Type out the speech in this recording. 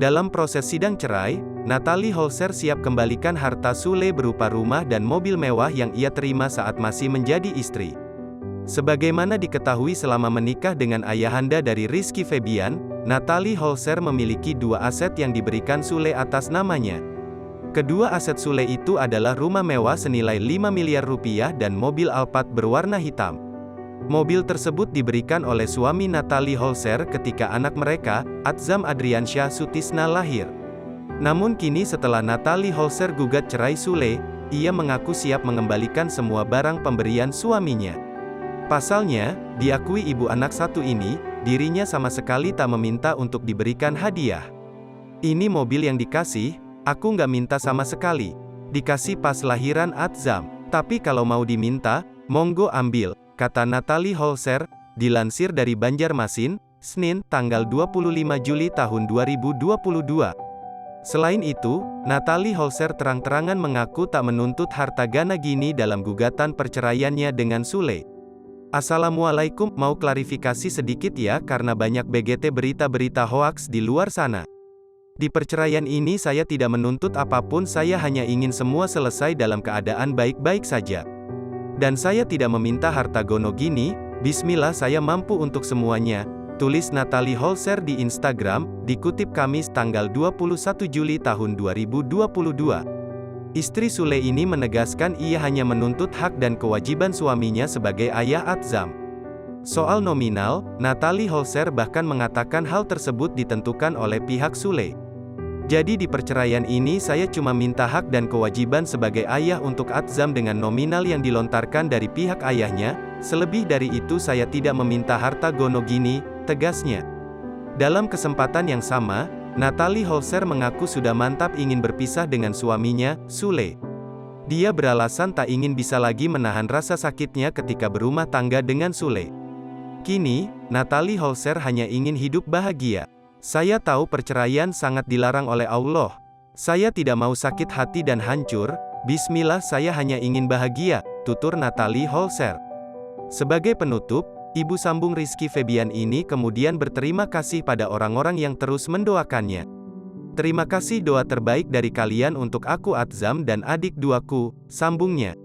Dalam proses sidang cerai, Natalie Holzer siap kembalikan harta Sule berupa rumah dan mobil mewah yang ia terima saat masih menjadi istri. Sebagaimana diketahui selama menikah dengan ayahanda dari Rizky Febian, Natalie Holzer memiliki 2 aset yang diberikan Sule atas namanya. Kedua aset Sule itu adalah rumah mewah senilai 5 miliar rupiah dan mobil Alphard berwarna hitam. Mobil tersebut diberikan oleh suami Natalie Holzer ketika anak mereka, Atzam Adriansyah Sutisna lahir. Namun kini setelah Natalie Holzer gugat cerai Sule, ia mengaku siap mengembalikan semua barang pemberian suaminya. Pasalnya, diakui ibu anak satu ini, dirinya sama sekali tak meminta untuk diberikan hadiah. Ini mobil yang dikasih, aku nggak minta sama sekali. Dikasih pas lahiran Atzam. Tapi kalau mau diminta, monggo ambil, kata Natalie Holzer, dilansir dari Banjarmasin, Senin, tanggal 25 Juli tahun 2022. Selain itu, Natalie Holzer terang-terangan mengaku tak menuntut harta Gana Gini dalam gugatan perceraiannya dengan Sule. Assalamualaikum, mau klarifikasi sedikit ya karena banyak BGT berita-berita hoaks di luar sana. Di perceraian ini saya tidak menuntut apapun, saya hanya ingin semua selesai dalam keadaan baik-baik saja. Dan saya tidak meminta harta Gono Gini, bismillah saya mampu untuk semuanya, tulis Natalie Holzer di Instagram, dikutip Kamis tanggal 21 Juli tahun 2022. Istri Sule ini menegaskan ia hanya menuntut hak dan kewajiban suaminya sebagai ayah Atzam. Soal nominal, Natalie Holzer bahkan mengatakan hal tersebut ditentukan oleh pihak Sule. Jadi di perceraian ini saya cuma minta hak dan kewajiban sebagai ayah untuk Atzam dengan nominal yang dilontarkan dari pihak ayahnya, selebih dari itu saya tidak meminta harta Gono Gini, tegasnya. Dalam kesempatan yang sama, Natalie Holzer mengaku sudah mantap ingin berpisah dengan suaminya, Sule. Dia beralasan tak ingin bisa lagi menahan rasa sakitnya ketika berumah tangga dengan Sule. Kini, Natalie Holzer hanya ingin hidup bahagia. Saya tahu perceraian sangat dilarang oleh Allah. Saya tidak mau sakit hati dan hancur, bismillah saya hanya ingin bahagia, tutur Natalie Holzer. Sebagai penutup, ibu sambung Rizky Febian ini kemudian berterima kasih pada orang-orang yang terus mendoakannya. Terima kasih doa terbaik dari kalian untuk aku Atzam dan adik duaku, sambungnya.